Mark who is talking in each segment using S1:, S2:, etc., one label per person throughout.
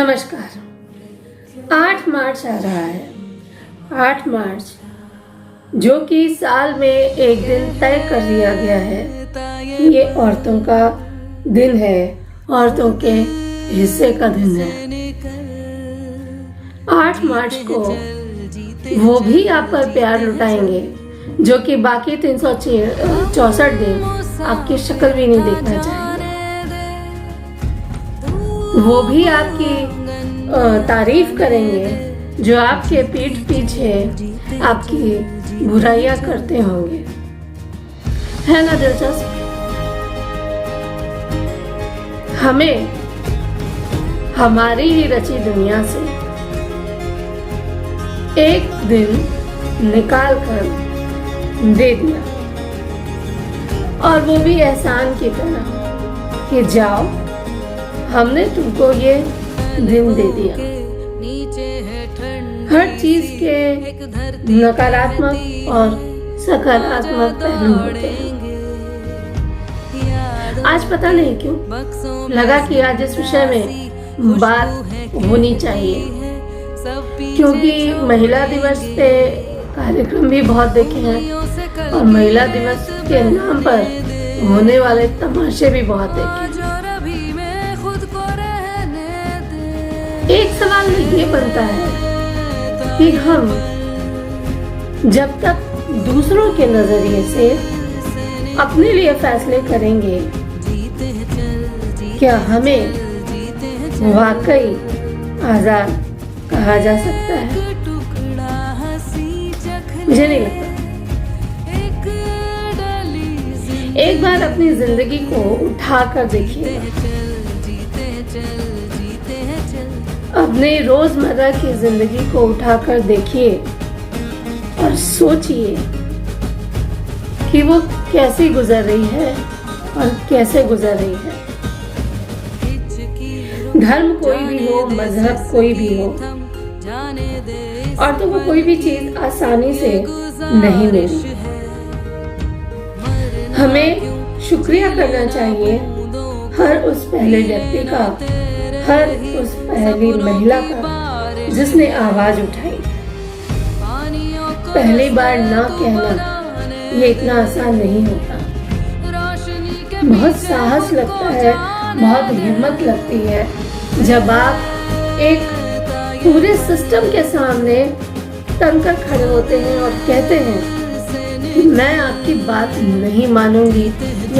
S1: नमस्कार। 8 मार्च आ रहा है। 8 मार्च जो कि साल में एक दिन तय कर दिया गया है कि ये औरतों का दिन है, औरतों के हिस्से का दिन है। 8 मार्च को वो भी आप पर प्यार लुटाएंगे जो कि बाकी 364 दिन आपकी शक्ल भी नहीं देखना चाहेंगे। वो भी आपकी तारीफ करेंगे जो आपके पीठ पीछे आपकी बुराइयां करते होंगे। है ना दिलचस्प? हमें हमारी ही रची दुनिया से एक दिन निकाल कर दे दिया, और वो भी एहसान की तरह कि जाओ, हमने तुमको ये दिन दे दिया। हर चीज के नकारात्मक और सकारात्मक पहलू होते हैं। आज पता नहीं क्यों लगा कि आज इस विषय में बात होनी चाहिए, क्योंकि महिला दिवस पे कार्यक्रम भी बहुत देखे हैं और महिला दिवस के नाम पर होने वाले तमाशे भी बहुत देखे हैं। एक सवाल ये बनता है कि हम जब तक दूसरों के नजरिए से अपने लिए फैसले करेंगे, क्या हमें वाकई आजाद कहा जा सकता है? मुझे नहीं लगता। एक बार अपनी जिंदगी को उठा कर देखिएगा, अपने रोजमर्रा की जिंदगी को उठाकर देखिए और सोचिए कि वो कैसी गुजर रही है और कैसे गुजर रही है। धर्म कोई भी हो, मजहब कोई भी हो, औरतों को कोई भी चीज आसानी से नहीं मिली। हमें शुक्रिया करना चाहिए हर उस पहले व्यक्ति का, हर उस पहली महिला का जिसने आवाज उठाई। पहली बार ना कहना ये इतना आसान नहीं होता। बहुत साहस लगता है, बहुत हिम्मत लगती है जब आप एक पूरे सिस्टम के सामने तनकर खड़े होते हैं और कहते हैं कि मैं आपकी बात नहीं मानूंगी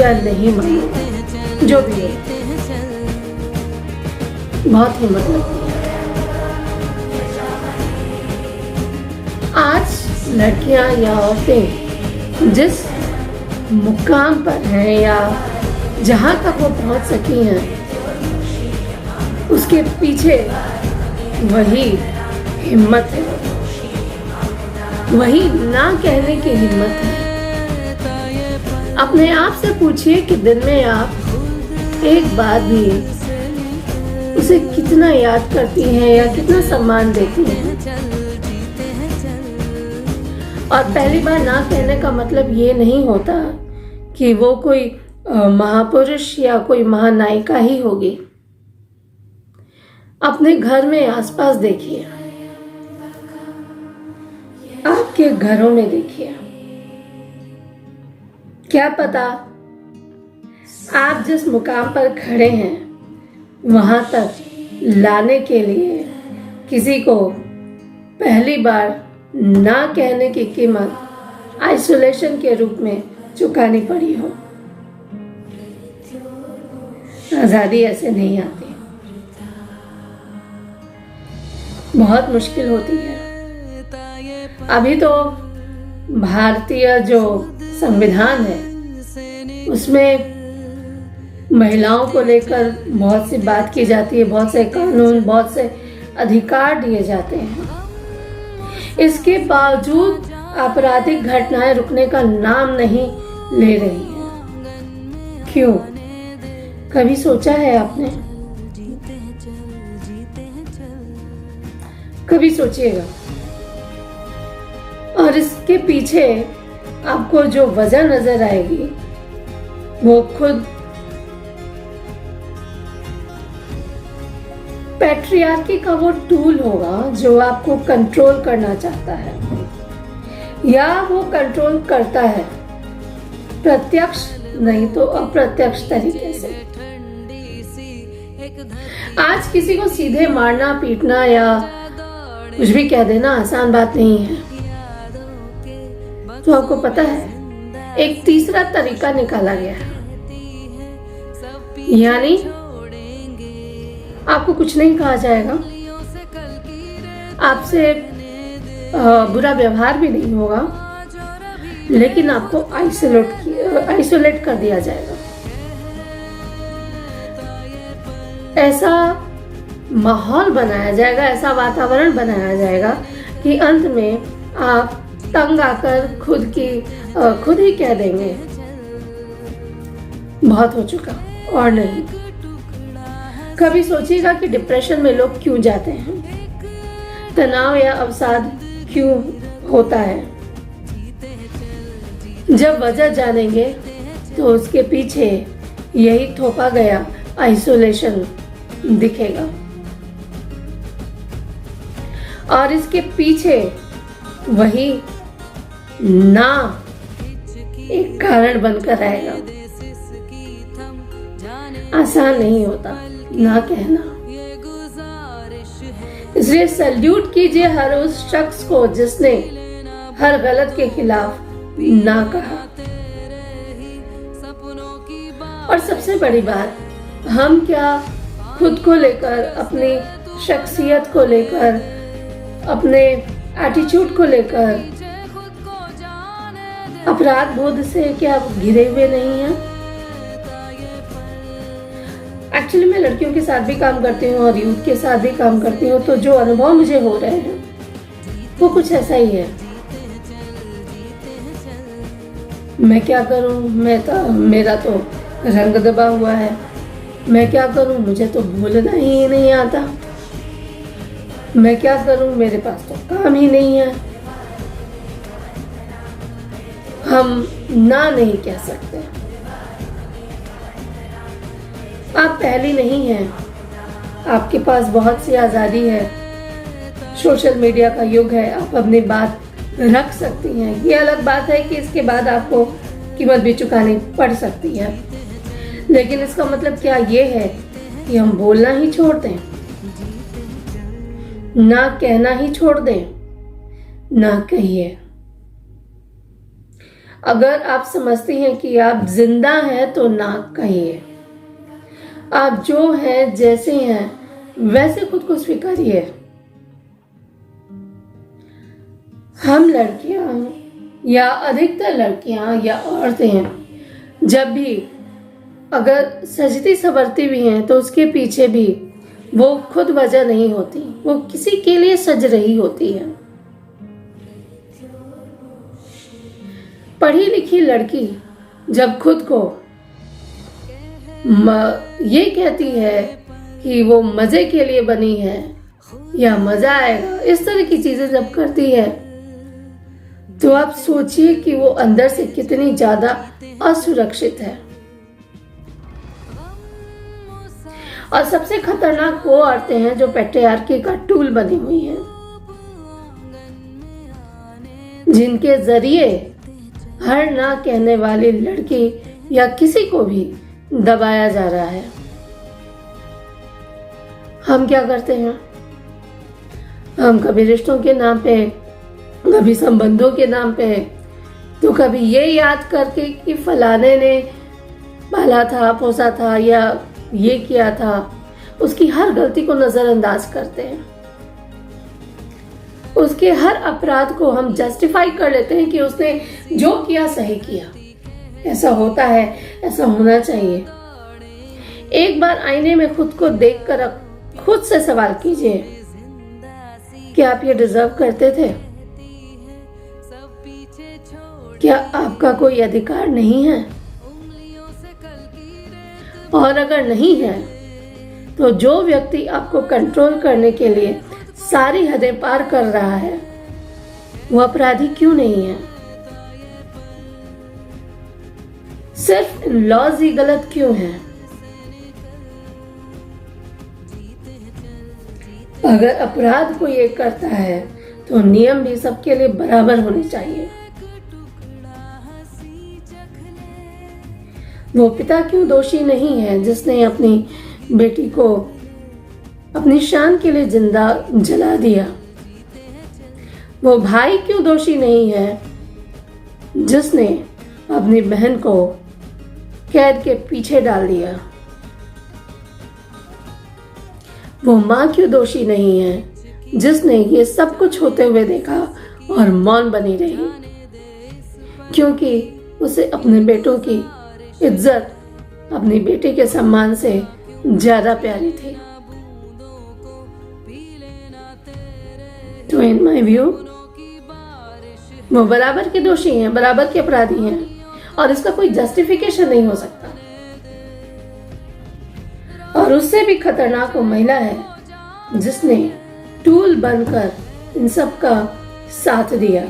S1: या नहीं मानूंगी, जो भी है। बहुत हिम्मत लगती है। आज लड़कियां या औरतें जिस मुकाम पर हैं या जहां तक वो पहुंच सकी हैं, उसके पीछे वही हिम्मत है, वही ना कहने की हिम्मत है। अपने आप से पूछिए कि दिन में आप एक बार भी उसे कितना याद करती हैं या कितना सम्मान देती हैं। और पहली बार ना कहने का मतलब ये नहीं होता कि वो कोई महापुरुष या कोई महानायिका ही होगी। अपने घर में आसपास देखिए, आपके घरों में देखिए, क्या पता आप जिस मुकाम पर खड़े हैं वहां तक लाने के लिए किसी को पहली बार ना कहने की कीमत आइसोलेशन के रूप में चुकानी पड़ी हो। आजादी ऐसे नहीं आती, बहुत मुश्किल होती है। अभी तो भारतीय जो संविधान है उसमें महिलाओं को लेकर बहुत सी बात की जाती है, बहुत से कानून, बहुत से अधिकार दिए जाते हैं। इसके बावजूद आपराधिक घटनाएं रुकने का नाम नहीं ले रही हैं। क्यों? कभी सोचा है आपने? कभी सोचिएगा। और इसके पीछे आपको जो वजह नजर आएगी वो खुद पैट्रियार्की का वो टूल होगा जो आपको कंट्रोल करना चाहता है, या वो कंट्रोल करता है, प्रत्यक्ष नहीं तो अप्रत्यक्ष तरीके से। आज किसी को सीधे मारना पीटना या कुछ भी कह देना आसान बात नहीं है। तो आपको पता है एक तीसरा तरीका निकाला गया है, यानी आपको कुछ नहीं कहा जाएगा, आपसे बुरा व्यवहार भी नहीं होगा, लेकिन आपको आइसोलेट कर दिया जाएगा। ऐसा माहौल बनाया जाएगा, ऐसा वातावरण बनाया जाएगा कि अंत में आप तंग आकर खुद ही कह देंगे बहुत हो चुका और नहीं। कभी सोचिएगा कि डिप्रेशन में लोग क्यों जाते हैं, तनाव या अवसाद क्यों होता है। जब वजह जानेंगे तो उसके पीछे यही थोपा गया आइसोलेशन दिखेगा, और इसके पीछे वही ना एक कारण बनकर आएगा। आसान नहीं होता ना कहना, इसलिए सल्यूट कीजिए हर उस शख्स को जिसने हर गलत के खिलाफ ना कहा। और सबसे बड़ी बात, हम क्या खुद को लेकर, अपनी शख्सियत को लेकर, अपने एटीट्यूड को लेकर अपराध बोध से क्या घिरे हुए नहीं हैं? एक्चुअली मैं लड़कियों के साथ भी काम करती हूँ और यूथ के साथ भी काम करती हूँ, तो जो अनुभव मुझे हो रहे हैं वो कुछ ऐसा ही है। मैं क्या करूँ, मेरा तो रंग दबा हुआ है, मैं क्या करूँ, मुझे तो बोलना ही नहीं आता, मैं क्या करूँ, मेरे पास तो काम ही नहीं है। हम ना नहीं कह सकते। आप पहली नहीं हैं, आपके पास बहुत सी आज़ादी है, सोशल मीडिया का युग है, आप अपनी बात रख सकती हैं। ये अलग बात है कि इसके बाद आपको कीमत भी चुकानी पड़ सकती है, लेकिन इसका मतलब क्या ये है कि हम बोलना ही छोड़ दें, ना कहना ही छोड़ दें? ना कहिए। अगर आप समझती हैं कि आप जिंदा हैं तो ना कहिए। आप जो हैं, जैसे हैं, वैसे खुद को स्वीकारिए। हम लड़कियां या अधिकतर लड़कियां या औरतें जब भी अगर सजती संवरती भी हैं तो उसके पीछे भी वो खुद वजह नहीं होती, वो किसी के लिए सज रही होती है। पढ़ी लिखी लड़की जब खुद को ये कहती है कि वो मजे के लिए बनी है या मजा आएगा, इस तरह की चीजें जब करती है, तो आप सोचिए कि वो अंदर से कितनी ज्यादा असुरक्षित है। और सबसे खतरनाक वो औरतें हैं जो पैट्रियार्की का टूल बनी हुई हैं, जिनके जरिए हर ना कहने वाली लड़की या किसी को भी दबाया जा रहा है। हम क्या करते हैं? हम कभी रिश्तों के नाम पे, कभी संबंधों के नाम पे, तो कभी ये याद करके कि फलाने ने पाला था, पोसा था या ये किया था, उसकी हर गलती को नजरअंदाज करते हैं। उसके हर अपराध को हम जस्टिफाई कर लेते हैं कि उसने जो किया सही किया, ऐसा होता है, ऐसा होना चाहिए। एक बार आईने में खुद को देखकर खुद से सवाल कीजिए कि आप ये डिजर्व करते थे? क्या आपका कोई अधिकार नहीं है? और अगर नहीं है तो जो व्यक्ति आपको कंट्रोल करने के लिए सारी हदें पार कर रहा है, वो अपराधी क्यों नहीं है? सिर्फ लॉज ही गलत क्यों है? अगर अपराध कोई एक करता है तो नियम भी सबके लिए बराबर होने चाहिए। वो पिता क्यों दोषी नहीं है जिसने अपनी बेटी को अपनी शान के लिए जिंदा जला दिया? वो भाई क्यों दोषी नहीं है जिसने अपनी बहन को कैद के पीछे डाल दिया? वो माँ क्यों दोषी नहीं है जिसने ये सब कुछ होते हुए देखा और मौन बनी रही? क्योंकि उसे अपने बेटों की इज्जत अपनी बेटी के सम्मान से ज्यादा प्यारी थी। तो इन माय व्यू वो बराबर के दोषी हैं, बराबर के अपराधी हैं और इसका कोई जस्टिफिकेशन नहीं हो सकता। और उससे भी खतरनाक वो महिला है जिसने टूल बनकर इन सब का साथ दिया।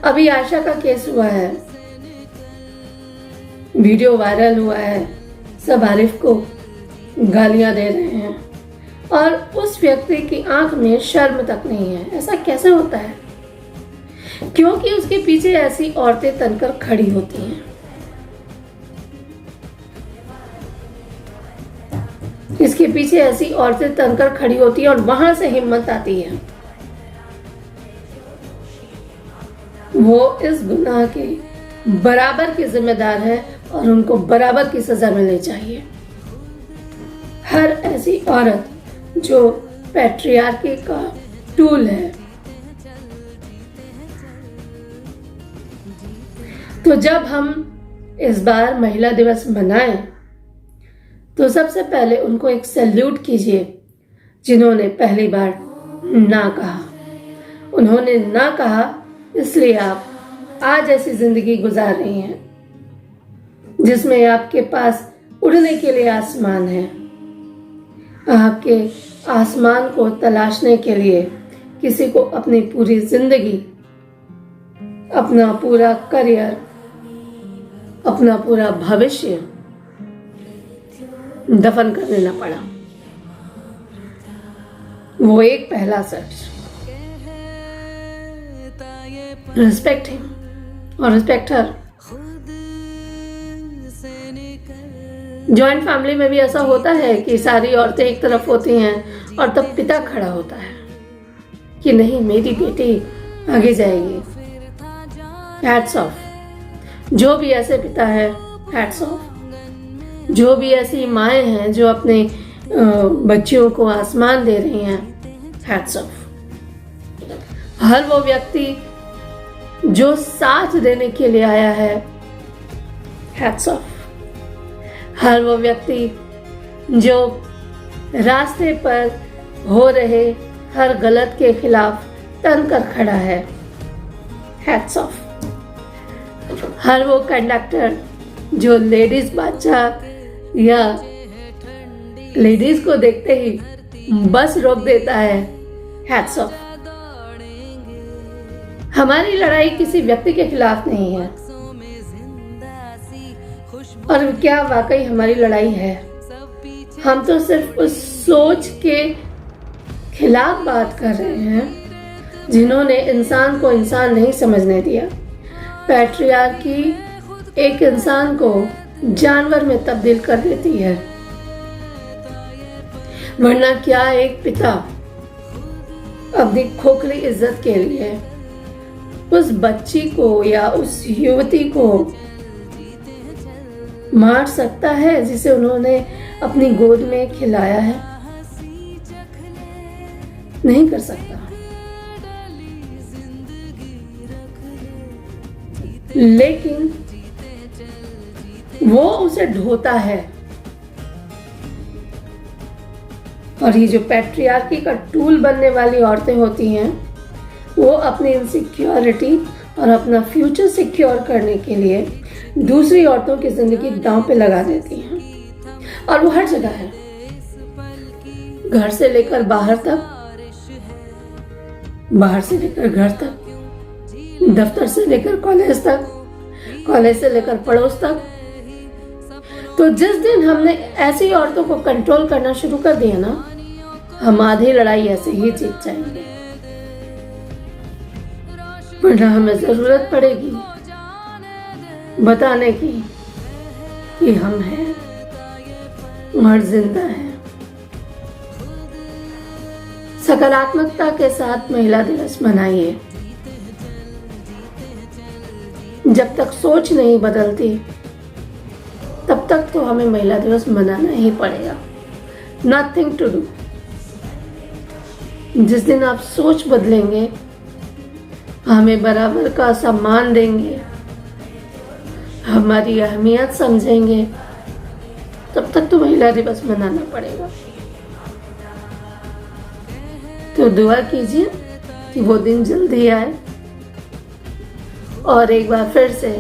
S1: अभी आशा का केस हुआ है, वीडियो वायरल हुआ है, सब आरिफ को गालियां दे रहे हैं और उस व्यक्ति की आंख में शर्म तक नहीं है। ऐसा कैसे होता है? क्योंकि उसके पीछे ऐसी औरतें तनकर खड़ी होती हैं। इसके पीछे ऐसी औरतें तनकर खड़ी होती हैं और वहां से हिम्मत आती है। वो इस गुनाह के बराबर के जिम्मेदार है और उनको बराबर की सजा मिलनी चाहिए। हर ऐसी औरत जो पैट्रियार्की का टूल है। तो जब हम इस बार महिला दिवस मनाएं तो सबसे पहले उनको एक सैल्यूट कीजिए जिन्होंने पहली बार ना कहा। उन्होंने ना कहा इसलिए आप आज ऐसी जिंदगी गुजार रही हैं जिसमें आपके पास उड़ने के लिए आसमान है। आपके आसमान को तलाशने के लिए किसी को अपनी पूरी जिंदगी, अपना पूरा करियर, अपना पूरा भविष्य दफन कर देना पड़ा। वो एक पहला सच। रिस्पेक्ट हिम और रिस्पेक्ट हर। जॉइंट फैमिली में भी ऐसा होता है कि सारी औरतें एक तरफ होती हैं और तब पिता खड़ा होता है कि नहीं, मेरी बेटी आगे जाएगी। Hats off. जो भी ऐसे पिता है, हैट्स ऑफ। जो भी ऐसी माएँ हैं जो अपने बच्चियों को आसमान दे रही हैं, हैट्स ऑफ। हर वो व्यक्ति जो साथ देने के लिए आया है, हैट्स ऑफ। हर वो व्यक्ति जो रास्ते पर हो रहे हर गलत के खिलाफ तन कर खड़ा है, हैट्स ऑफ। हर वो कंडक्टर जो लेडीज बादशाह या लेडीज को देखते ही बस रोक देता है, हैट्स ऑफ। हमारी लड़ाई किसी व्यक्ति के खिलाफ नहीं है। और क्या वाकई हमारी लड़ाई है? हम तो सिर्फ उस सोच के खिलाफ बात कर रहे हैं जिन्होंने इंसान को इंसान नहीं समझने दिया। पैट्रियार्की एक इंसान को जानवर में तब्दील कर देती है। वरना क्या एक पिता अपनी खोखली इज्जत के लिए उस बच्ची को या उस युवती को मार सकता है जिसे उन्होंने अपनी गोद में खिलाया है? नहीं कर सकता। लेकिन वो उसे ढोता है। और ये जो पैट्रियार्की का टूल बनने वाली औरतें होती हैं, वो अपनी इनसिक्योरिटी और अपना फ्यूचर सिक्योर करने के लिए दूसरी औरतों की जिंदगी दांव पे लगा देती हैं। और वो हर जगह है, घर से लेकर बाहर तक, बाहर से लेकर घर तक, दफ्तर से लेकर कॉलेज तक, कॉलेज से लेकर पड़ोस तक, तो जिस दिन हमने ऐसी औरतों को कंट्रोल करना शुरू कर दिया ना, हम आधी लड़ाई ऐसे ही जीत जाएंगे। वरना हमें जरूरत पड़ेगी बताने की कि हम हैं और जिंदा हैं। सकारात्मकता के साथ महिला दिवस मनाइए। जब तक सोच नहीं बदलती तब तक तो हमें महिला दिवस मनाना ही पड़ेगा। Nothing to do. जिस दिन आप सोच बदलेंगे, हमें बराबर का सम्मान देंगे, हमारी अहमियत समझेंगे, तब तक तो महिला दिवस मनाना पड़ेगा। तो दुआ कीजिए कि वो दिन जल्दी आए और एक बार फिर से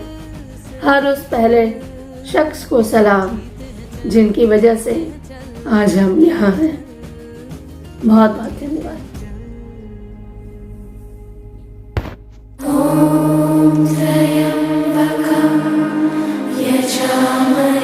S1: हर उस पहले शख्स को सलाम जिनकी वजह से आज हम यहाँ हैं। बहुत बहुत धन्यवाद। ओम त्र्यंबकं यजामहे